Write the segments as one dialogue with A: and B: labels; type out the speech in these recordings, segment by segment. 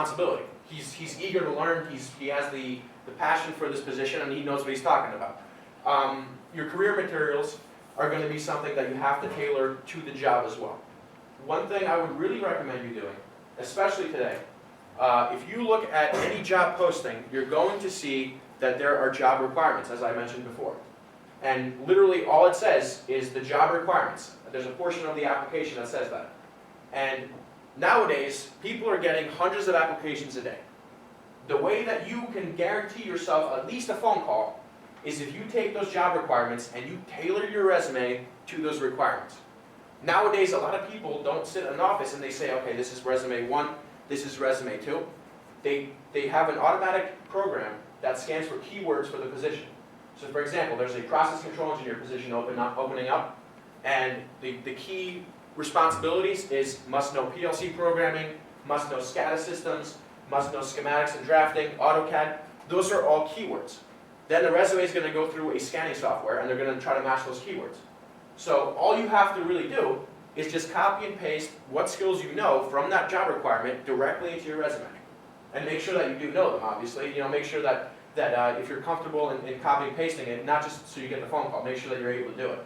A: responsibility. He's eager to learn, he has the passion for this position, and he knows what he's talking about. Your career materials are going to be something that you have to tailor to the job as well. One thing I would really recommend you doing, especially today, if you look at any job posting, you're going to see that there are job requirements, as I mentioned before. And literally all it says is the job requirements. There's a portion of the application that says that. And nowadays, people are getting hundreds of applications a day. The way that you can guarantee yourself at least a phone call is if you take those job requirements and you tailor your resume to those requirements. Nowadays, a lot of people don't sit in an office and they say, okay, this is resume 1, this is resume 2. They have an automatic program that scans for keywords for the position. So for example, there's a process control engineer position opening up, and the key responsibilities is must know PLC programming, must know SCADA systems, must know schematics and drafting, AutoCAD. Those are all keywords. Then the resume is going to go through a scanning software, and they're going to try to match those keywords. So all you have to really do is just copy and paste what skills you know from that job requirement directly into your resume. And make sure that you do know them, obviously. Make sure that if you're comfortable in copying and pasting it, not just so you get the phone call, make sure that you're able to do it.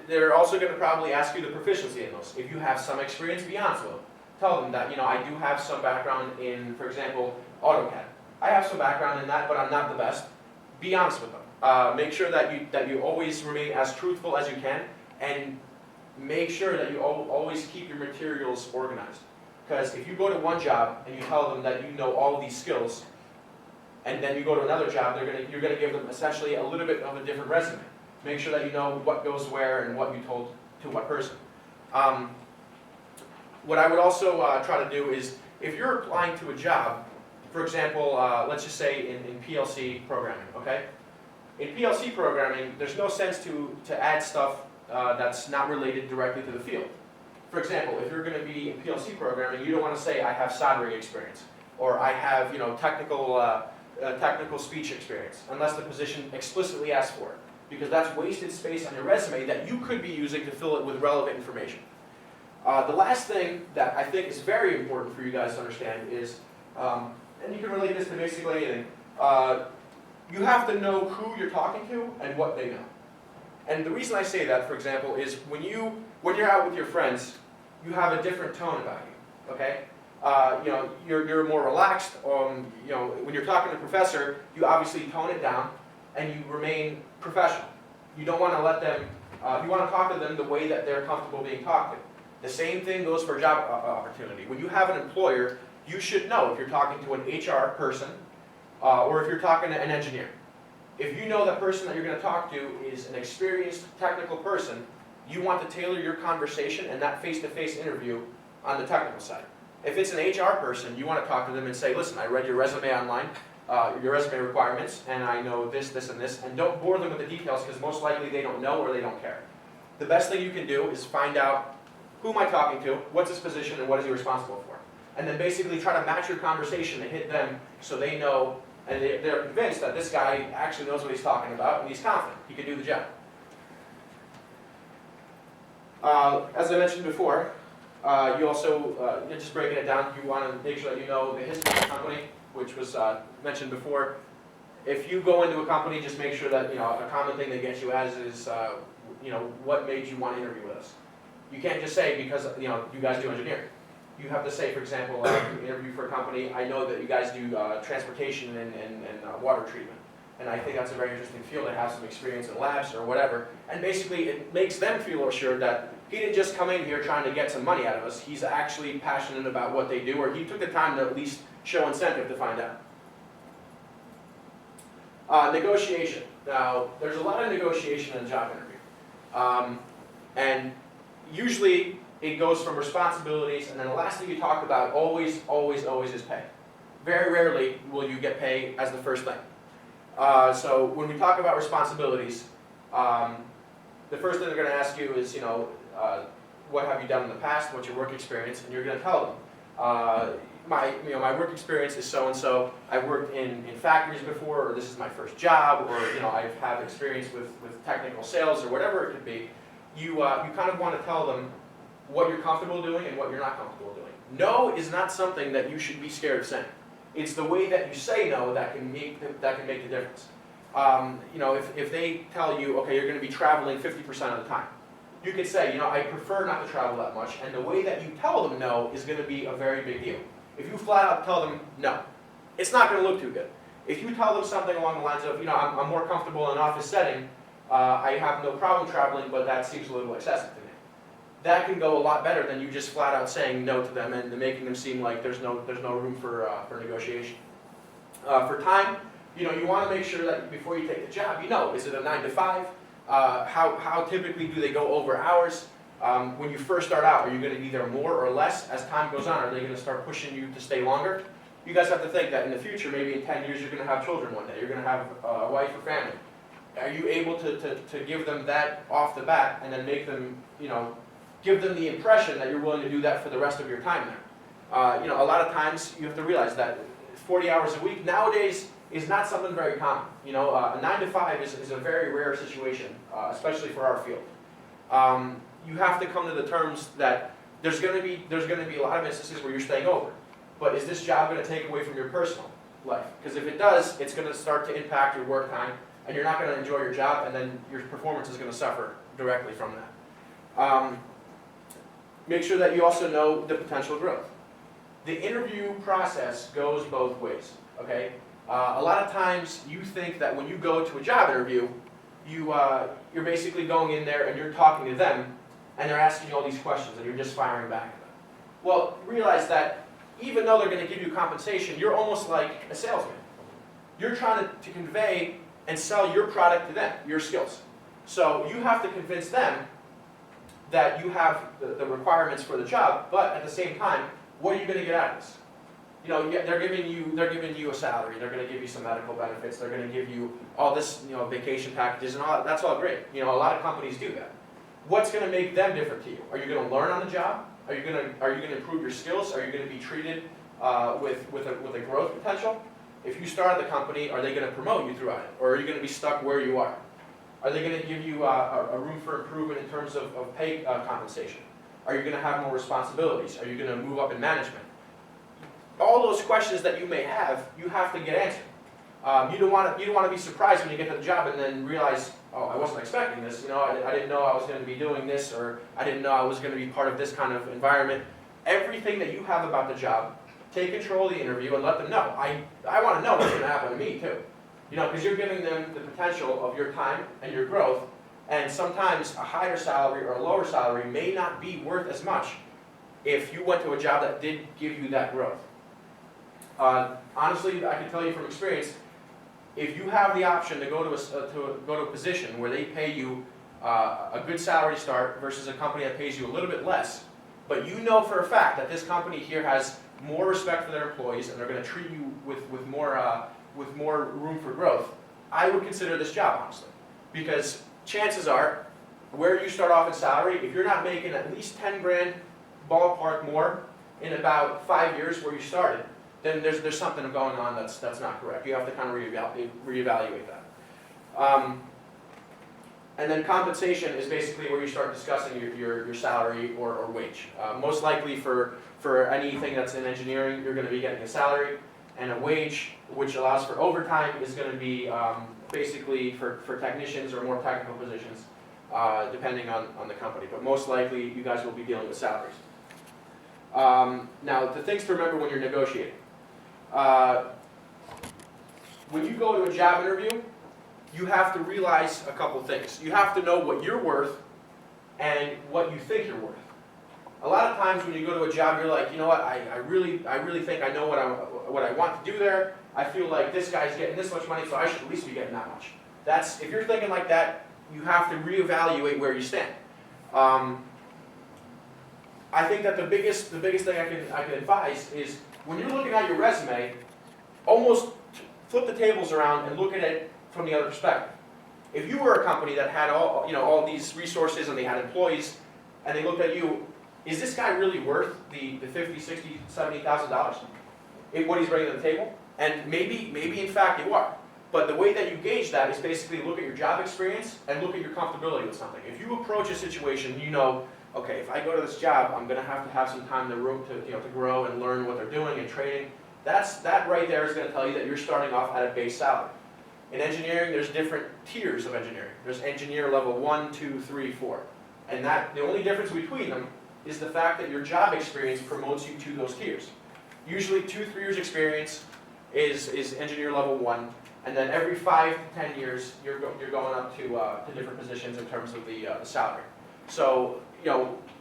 A: They're also going to probably ask you the proficiency in those. If you have some experience, be honest with them. Tell them that, I do have some background in, for example, AutoCAD. I have some background in that, but I'm not the best. Be honest with them. Make sure that you always remain as truthful as you can, and make sure that you always keep your materials organized. Because if you go to one job and you tell them that you know all of these skills, and then you go to another job, you're going to give them essentially a little bit of a different resume. Make sure that you know what goes where and what you told to what person. What I would also try to do is, if you're applying to a job, for example, let's just say in PLC programming, okay? In PLC programming, there's no sense to add stuff that's not related directly to the field. For example, if you're going to be in PLC programming, you don't want to say, I have soldering experience, or I have technical speech experience, unless the position explicitly asks for it. Because that's wasted space on your resume that you could be using to fill it with relevant information. The last thing that I think is very important for you guys to understand is, and you can relate this to basically anything, you have to know who you're talking to and what they know. And the reason I say that, for example, is when you're out with your friends, you have a different tone about you, okay? You're more relaxed. When you're talking to a professor, you obviously tone it down and you remain professional. You don't want to let them, you want to talk to them the way that they're comfortable being talked to. The same thing goes for a job opportunity. When you have an employer, you should know if you're talking to an HR person or if you're talking to an engineer. If you know that person that you're going to talk to is an experienced technical person, you want to tailor your conversation and that face-to-face interview on the technical side. If it's an HR person, you want to talk to them and say, listen, I read your resume online, your resume requirements, and I know this, this, and this, and don't bore them with the details because most likely they don't know or they don't care. The best thing you can do is find out, who am I talking to, what's his position, and what is he responsible for? And then basically try to match your conversation to hit them so they know and they're convinced that this guy actually knows what he's talking about and he's confident he can do the job. As I mentioned before, you also, just breaking it down, you want to make sure that you know the history of the company, which was mentioned before. If you go into a company, just make sure that, a common thing they get you as is, what made you want to interview with us. You can't just say because, you guys do engineering. You have to say, for example, you interview for a company, I know that you guys do transportation and water treatment. And I think that's a very interesting field. I have some experience in labs or whatever. And basically it makes them feel assured that he didn't just come in here trying to get some money out of us. He's actually passionate about what they do, or he took the time to at least show incentive to find out. Negotiation. Now, there's a lot of negotiation in a job interview. And usually it goes from responsibilities, and then the last thing you talk about always is pay. Very rarely will you get pay as the first thing. So when we talk about responsibilities, the first thing they're going to ask you is, what have you done in the past? What's your work experience? And you're going to tell them, my work experience is so and so. I've worked in factories before, or this is my first job, or I've had experience with technical sales, or whatever it could be. You kind of want to tell them what you're comfortable doing and what you're not comfortable doing. No is not something that you should be scared of saying. It's the way that you say no that can make the difference. If they tell you, okay, you're going to be traveling 50% of the time, you could say, I prefer not to travel that much, and the way that you tell them no is going to be a very big deal. If you flat out tell them no, it's not going to look too good. If you tell them something along the lines of, I'm more comfortable in an office setting, I have no problem traveling, but that seems a little excessive to me. That can go a lot better than you just flat out saying no to them and making them seem like there's no room for negotiation. For time, you want to make sure that before you take the job, is it a 9 to 5? How typically do they go over hours? When you first start out, are you going to be there more or less? As time goes on, are they going to start pushing you to stay longer? You guys have to think that in the future, maybe in 10 years, you're going to have children one day. You're going to have a wife or family. Are you able to give them that off the bat and then make them, give them the impression that you're willing to do that for the rest of your time there? A lot of times you have to realize that 40 hours a week nowadays is not something very common. A 9 to 5 is a very rare situation, especially for our field. You have to come to the terms that there's going to be a lot of instances where you're staying over. But is this job going to take away from your personal life? Because if it does, it's going to start to impact your work time, and you're not going to enjoy your job, and then your performance is going to suffer directly from that. Make sure that you also know the potential growth. The interview process goes both ways, okay? A lot of times you think that when you go to a job interview, you're basically going in there and you're talking to them, and they're asking you all these questions, and you're just firing back at them. Well, realize that even though they're going to give you compensation, you're almost like a salesman. You're trying to convey and sell your product to them, your skills. So you have to convince them that you have the requirements for the job, but at the same time, what are you going to get out of this? They're giving you a salary. They're going to give you some medical benefits. They're going to give you all this, vacation packages and all that. That's all great. A lot of companies do that. What's going to make them different to you? Are you going to learn on the job? Are you going to improve your skills? Are you going to be treated with a growth potential? If you start the company, are they going to promote you throughout it, or are you going to be stuck where you are? Are they going to give you a room for improvement in terms of pay compensation? Are you going to have more responsibilities? Are you going to move up in management? All those questions that you may have, you have to get answered. You don't want to be surprised when you get to the job and then realize, oh, I wasn't expecting this. I didn't know I was going to be doing this, or I didn't know I was going to be part of this kind of environment. Everything that you have about the job, take control of the interview and let them know. I want to know what's going to happen to me too. Because you're giving them the potential of your time and your growth, and sometimes a higher salary or a lower salary may not be worth as much if you went to a job that did give you that growth. Honestly, I can tell you from experience, if you have the option to go to a position where they pay you a good salary to start versus a company that pays you a little bit less, but you know for a fact that this company here has more respect for their employees and they're going to treat you with more room for growth, I would consider this job, honestly. Because chances are, where you start off in salary, if you're not making at least 10 grand ballpark more in about 5 years where you started, then there's something going on that's not correct. You have to kind of reevaluate that. And then compensation is basically where you start discussing your salary or wage. Most likely for anything that's in engineering, you're going to be getting a salary, and a wage, which allows for overtime, is going to be basically for technicians or more technical positions, depending on the company. But most likely, you guys will be dealing with salaries. Now, the things to remember when you're negotiating. When you go to a job interview, you have to realize a couple things. You have to know what you're worth and what you think you're worth. A lot of times when you go to a job, you're like, you know what, I really think I know what I want to do there. I feel like this guy's getting this much money, so I should at least be getting that much. If you're thinking like that, you have to reevaluate where you stand. I think that the biggest thing I can advise is when you're looking at your resume, almost flip the tables around and look at it from the other perspective. If you were a company that had all these resources and they had employees, and they looked at you, is this guy really worth the $50,000, $60,000, $70,000? What he's bringing to the table? And maybe in fact you are. But the way that you gauge that is basically look at your job experience and look at your comfortability with something. If you approach a situation, okay, if I go to this job, I'm gonna have some time to grow and learn what they're doing and training. That right there is gonna tell you that you're starting off at a base salary. In engineering, there's different tiers of engineering. There's engineer level 1, 2, 3, 4. And the only difference between them is the fact that your job experience promotes you to those tiers. Usually 2-3 years experience is engineer level 1, and then every 5 to 10 years you're going up to different positions in terms of the salary. So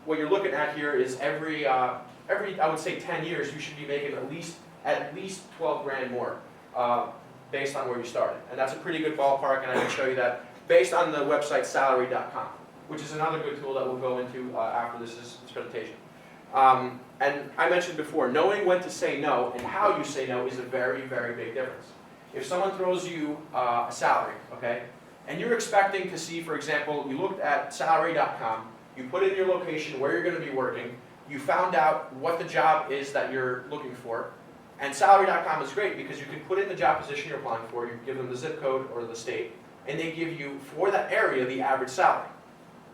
A: what you're looking at here is every I would say 10 years you should be making at least 12 grand more based on where you started, and that's a pretty good ballpark. And I can show you that based on the website salary.com, which is another good tool that we'll go into after this presentation. And I mentioned before, knowing when to say no and how you say no is a very, very big difference. If someone throws you a salary, okay, and you're expecting to see, for example, you looked at salary.com, you put in your location, where you're going to be working, you found out what the job is that you're looking for, and salary.com is great because you can put in the job position you're applying for, you give them the zip code or the state, and they give you, for that area, the average salary.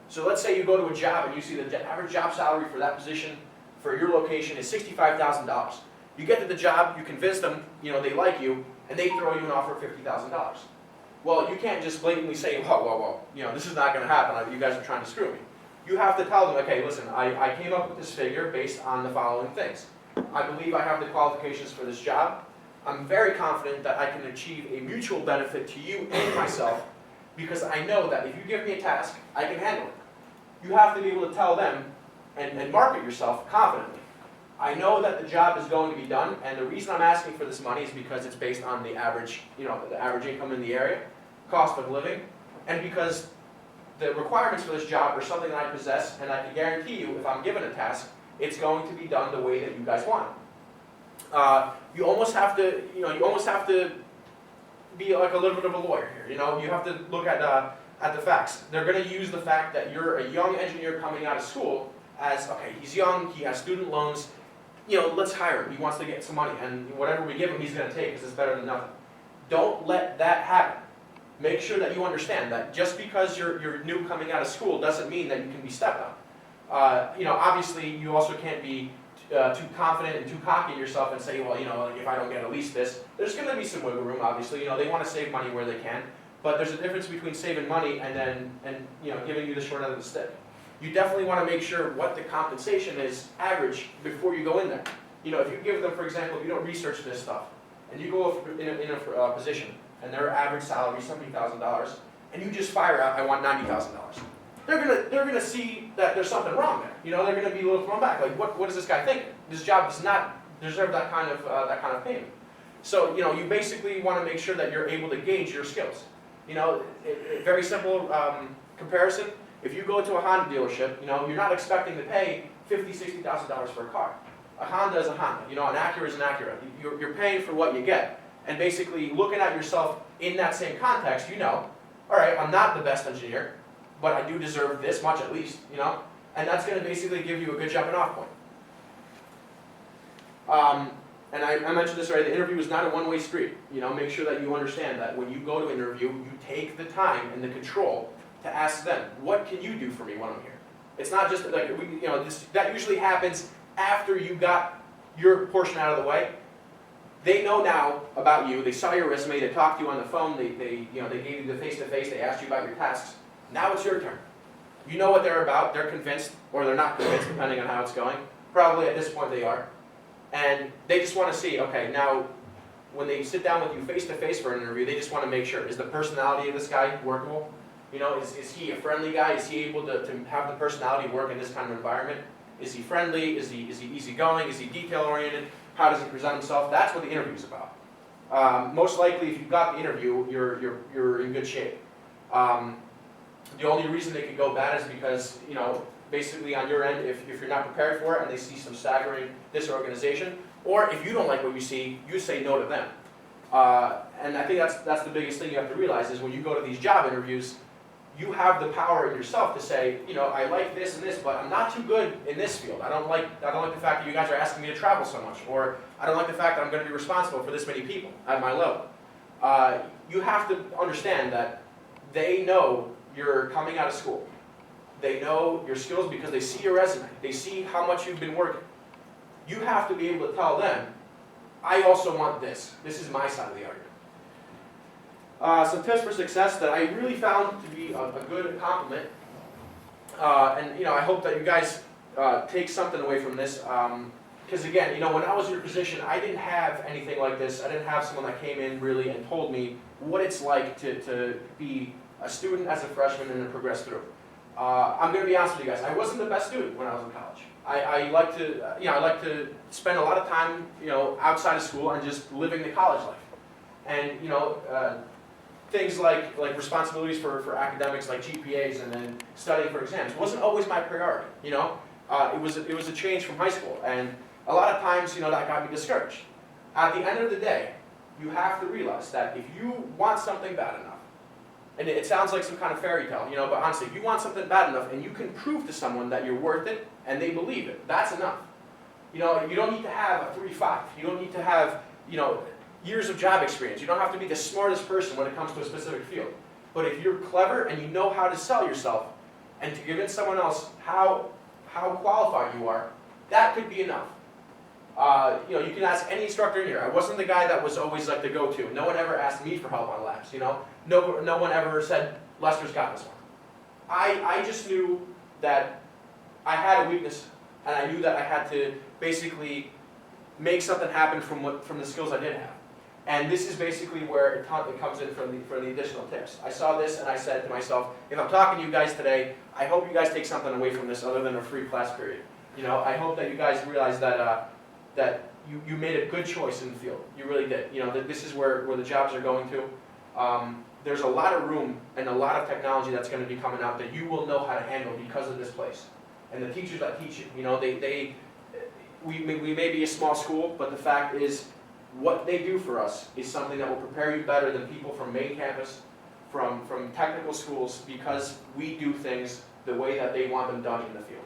A: So let's say you go to a job and you see the average job salary for that position for your location is $65,000. You get to the job, you convince them, they like you, and they throw you an offer of $50,000. Well, you can't just blatantly say, whoa, this is not going to happen, you guys are trying to screw me. You have to tell them, okay, listen, I came up with this figure based on the following things. I believe I have the qualifications for this job. I'm very confident that I can achieve a mutual benefit to you and myself because I know that if you give me a task, I can handle it. You have to be able to tell them and market yourself confidently. I know that the job is going to be done, and the reason I'm asking for this money is because it's based on the average, the average income in the area, cost of living, and because the requirements for this job are something that I possess, and I can guarantee you, if I'm given a task, it's going to be done the way that you guys want it. You almost have to be like a little bit of a lawyer here. You have to look at the facts. They're going to use the fact that you're a young engineer coming out of school as, okay, he's young, he has student loans, let's hire him. He wants to get some money, and whatever we give him, he's going to take because it's better than nothing. Don't let that happen. Make sure that you understand that just because you're new coming out of school doesn't mean that you can be stepped on. Obviously, you also can't be too confident and too cocky in yourself and say, well, if I don't get at least this, there's going to be some wiggle room. Obviously, they want to save money where they can, but there's a difference between saving money and giving you the short end of the stick. You definitely want to make sure what the compensation is average before you go in there. If you give them, for example, if you don't research this stuff, and you go in a position, and their average salary is $70,000, and you just fire out, I want $90,000. They're gonna see that there's something wrong there. They're gonna be a little thrown back. Like, what is this guy thinking? This job does not deserve that kind of payment. So you basically want to make sure that you're able to gauge your skills. Very simple comparison. If you go to a Honda dealership, you're not expecting to pay $50,000, $60,000 for a car. A Honda is a Honda. An Acura is an Acura. You're paying for what you get. And basically looking at yourself in that same context, all right, I'm not the best engineer, but I do deserve this much at least, and that's going to basically give you a good jumping off point. And I mentioned this already, the interview is not a one-way street. Make sure that you understand that when you go to interview, you take the time and the control to ask them, what can you do for me when I'm here? It's not just like, that usually happens after you got your portion out of the way. They know now about you, they saw your resume, they talked to you on the phone, they gave you the face-to-face, they asked you about your tasks. Now it's your turn. You know what they're about, they're convinced, or they're not convinced, depending on how it's going. Probably at this point they are. And they just want to see, okay, now when they sit down with you face-to-face for an interview, they just want to make sure, is the personality of this guy workable? Is he a friendly guy? Is he able to have the personality work in this kind of environment? Is he friendly? Is he easygoing? Is he detail-oriented? How does he present himself? That's what the interview is about. Most likely, if you've got the interview, you're in good shape. The only reason they could go bad is because, basically on your end, if you're not prepared for it and they see some staggering disorganization, or if you don't like what you see, you say no to them. And I think that's the biggest thing you have to realize is when you go to these job interviews, you have the power in yourself to say, I like this and this, but I'm not too good in this field. I don't like the fact that you guys are asking me to travel so much, or I don't like the fact that I'm going to be responsible for this many people at my level. You have to understand that they know you're coming out of school. They know your skills because they see your resume. They see how much you've been working. You have to be able to tell them, I also want this. This is my side of the argument. Some tips for success that I really found to be a good compliment. And I hope that you guys take something away from this. Because again, when I was in your position, I didn't have anything like this. I didn't have someone that came in really and told me what it's like to be a student as a freshman and then progress through. I'm going to be honest with you guys. I wasn't the best student when I was in college. I like to spend a lot of time, outside of school and just living the college life. And things like responsibilities for academics, like GPAs, and then studying for exams, wasn't always my priority. It was a change from high school, and a lot of times, that got me discouraged. At the end of the day, you have to realize that if you want something bad enough, and it sounds like some kind of fairy tale, but honestly, if you want something bad enough and you can prove to someone that you're worth it and they believe it, that's enough. You don't need to have a 3.5. You don't need to have, years of job experience. You don't have to be the smartest person when it comes to a specific field. But if you're clever and you know how to sell yourself and to convince someone else how qualified you are, that could be enough. You can ask any instructor in here. I wasn't the guy that was always like the go-to. No one ever asked me for help on labs. No one ever said, Lester's got this one. I just knew that I had a weakness, and I knew that I had to basically make something happen from the skills I did have. And this is basically where it comes in for the additional tips. I saw this and I said to myself, if I'm talking to you guys today, I hope you guys take something away from this other than a free class period. I hope that you guys realize that you made a good choice in the field. You really did. That this is where the jobs are going to. There's a lot of room and a lot of technology that's going to be coming out that you will know how to handle because of this place. And the teachers that teach you, we may be a small school, but the fact is, what they do for us is something that will prepare you better than people from main campus, from technical schools, because we do things the way that they want them done in the field.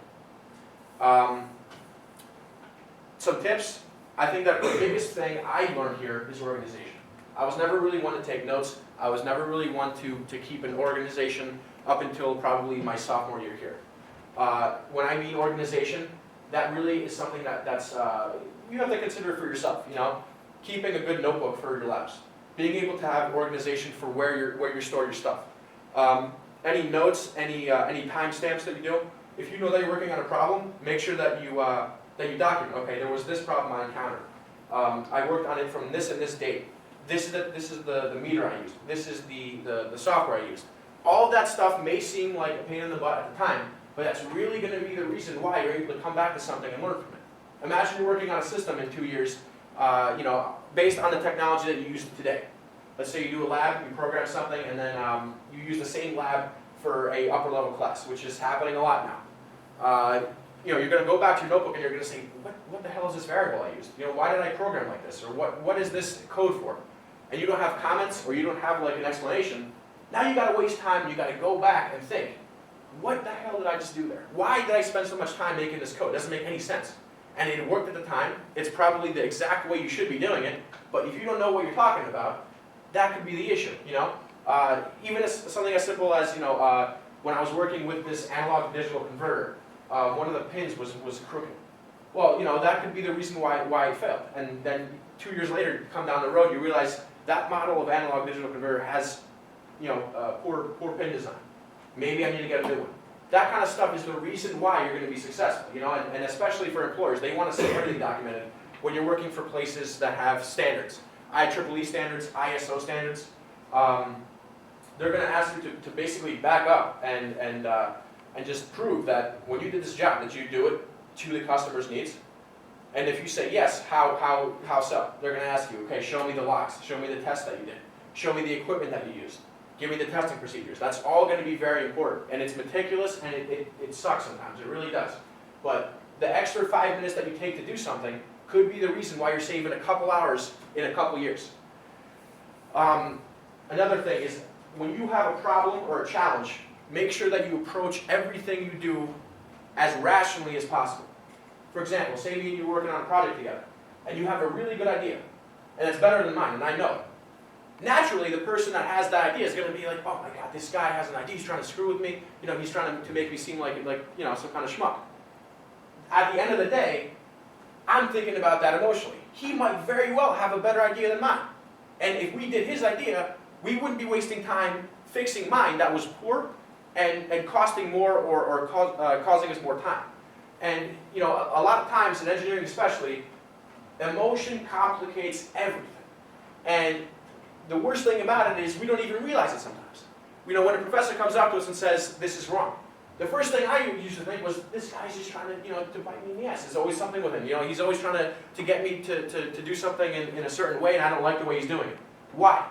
A: Some tips. I think that the biggest thing I learned here is organization. I was never really one to take notes. I was never really one to keep an organization up until probably my sophomore year here. When I mean organization, that really is something that's you have to consider for yourself. Keeping a good notebook for your labs, being able to have organization for where you store your stuff. Any notes, any timestamps that you do. If you know that you're working on a problem, make sure that you document. Okay, there was this problem I encountered. I worked on it from this and this date. This is the meter I used. This is the software I used. All of that stuff may seem like a pain in the butt at the time, but that's really going to be the reason why you're able to come back to something and learn from it. Imagine you're working on a system in 2 years, based on the technology that you use today. Let's say you do a lab, you program something, and then you use the same lab for a upper level class, which is happening a lot now. You're going to go back to your notebook and you're going to say, what the hell is this variable I used? Why did I program like this? Or what is this code for? And you don't have comments, or you don't have like an explanation. Now you got to waste time and you got to go back and think, what the hell did I just do there? Why did I spend so much time making this code? It doesn't make any sense. And it worked at the time. It's probably the exact way you should be doing it. But if you don't know what you're talking about, that could be the issue. Even something as simple as when I was working with this analog to digital converter, one of the pins was crooked. Well, that could be the reason why it failed. And then 2 years later, you come down the road, you realize that model of analog digital converter has poor pin design. Maybe I need to get a new one. That kind of stuff is the reason why you're going to be successful, and especially for employers. They want to see everything documented when you're working for places that have standards. IEEE standards, ISO standards. They're going to ask you to basically back up and just prove that when you did this job, that you do it to the customer's needs. And if you say yes, how so? They're going to ask you, okay, show me the logs, show me the tests that you did, show me the equipment that you used. Give me the testing procedures. That's all going to be very important. And it's meticulous, and it sucks sometimes. It really does. But the extra 5 minutes that you take to do something could be the reason why you're saving a couple hours in a couple years. Another thing is, when you have a problem or a challenge, make sure that you approach everything you do as rationally as possible. For example, say you're working on a project together, and you have a really good idea, and it's better than mine, and I know it. naturally the person that has that idea is going to be like, oh my God, this guy has an idea, he's trying to screw with me, he's trying to make me seem like some kind of schmuck. At the end of the day, I'm thinking about that emotionally. He might very well have a better idea than mine. And if we did his idea, we wouldn't be wasting time fixing mine that was poor and costing more or causing us more time. And a lot of times in engineering especially, emotion complicates everything. And the worst thing about it is we don't even realize it sometimes. When a professor comes up to us and says, this is wrong, the first thing I used to think was, this guy's just trying to bite me in the ass. There's always something with him. He's always trying to get me to do something in a certain way, and I don't like the way he's doing it. Why?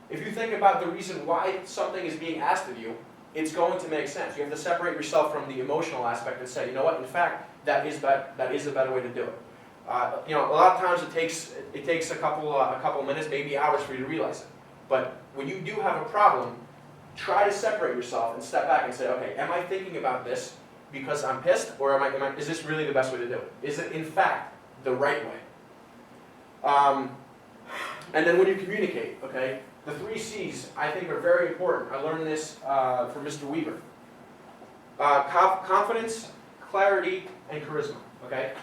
A: If you think about the reason why something is being asked of you, it's going to make sense. You have to separate yourself from the emotional aspect and say, you know what, in fact, that is a better way to do it. A lot of times it takes a couple minutes, maybe hours for you to realize it. But when you do have a problem, try to separate yourself and step back and say, okay, am I thinking about this because I'm pissed, or is this really the best way to do it? Is it in fact the right way? And then when you communicate, okay, the 3 C's I think are very important. I learned this from Mr. Weaver. Confidence, clarity, and charisma. Okay,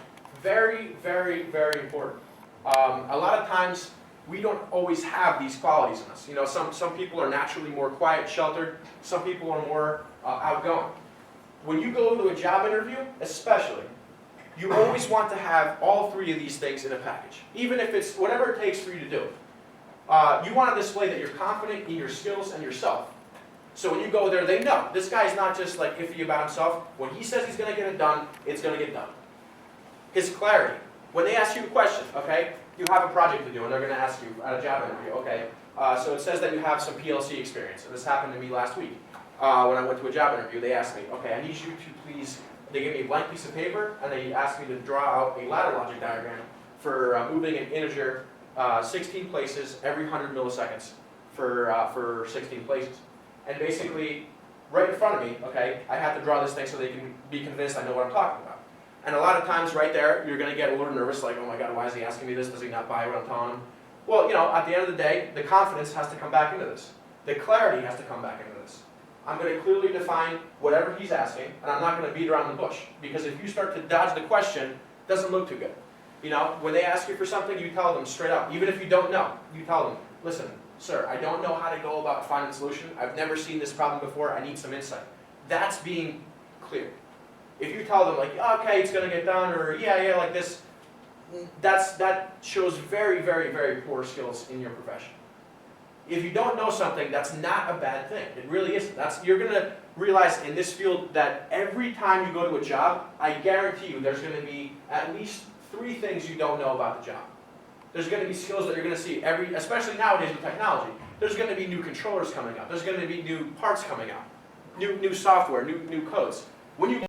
A: very, very, very important. A lot of times we don't always have these qualities in us. Some people are naturally more quiet, sheltered. Some people are more outgoing. When you go to a job interview, especially, you always want to have all 3 of these things in a package, even if it's whatever it takes for you to do it. You want to display that you're confident in your skills and yourself. So when you go there, they know this guy's not just like iffy about himself. When he says he's going to get it done, it's going to get done. His clarity. When they ask you a question, okay, you have a project to do, and they're going to ask you at a job interview, okay, so it says that you have some PLC experience, and this happened to me last week. When I went to a job interview, they asked me, okay, I need you to please, they gave me a blank piece of paper, and they asked me to draw out a ladder logic diagram for moving an integer 16 places every 100 milliseconds for 16 places. And basically, right in front of me, okay, I have to draw this thing so they can be convinced I know what I'm talking about. And a lot of times right there, you're going to get a little nervous, like, oh my God, why is he asking me this? Does he not buy what I'm telling him? Well, at the end of the day, the confidence has to come back into this. The clarity has to come back into this. I'm going to clearly define whatever he's asking, and I'm not going to beat around the bush. Because if you start to dodge the question, it doesn't look too good. When they ask you for something, you tell them straight up. Even if you don't know, you tell them, listen, sir, I don't know how to go about finding a solution. I've never seen this problem before. I need some insight. That's being clear. If you tell them, like, okay, it's going to get done, or yeah, like this, that shows very, very, very poor skills in your profession. If you don't know something, that's not a bad thing. It really isn't. You're going to realize in this field that every time you go to a job, I guarantee you there's going to be at least 3 things you don't know about the job. There's going to be skills that you're going to see especially nowadays with technology. There's going to be new controllers coming out. There's going to be new parts coming out, new software, new codes. When you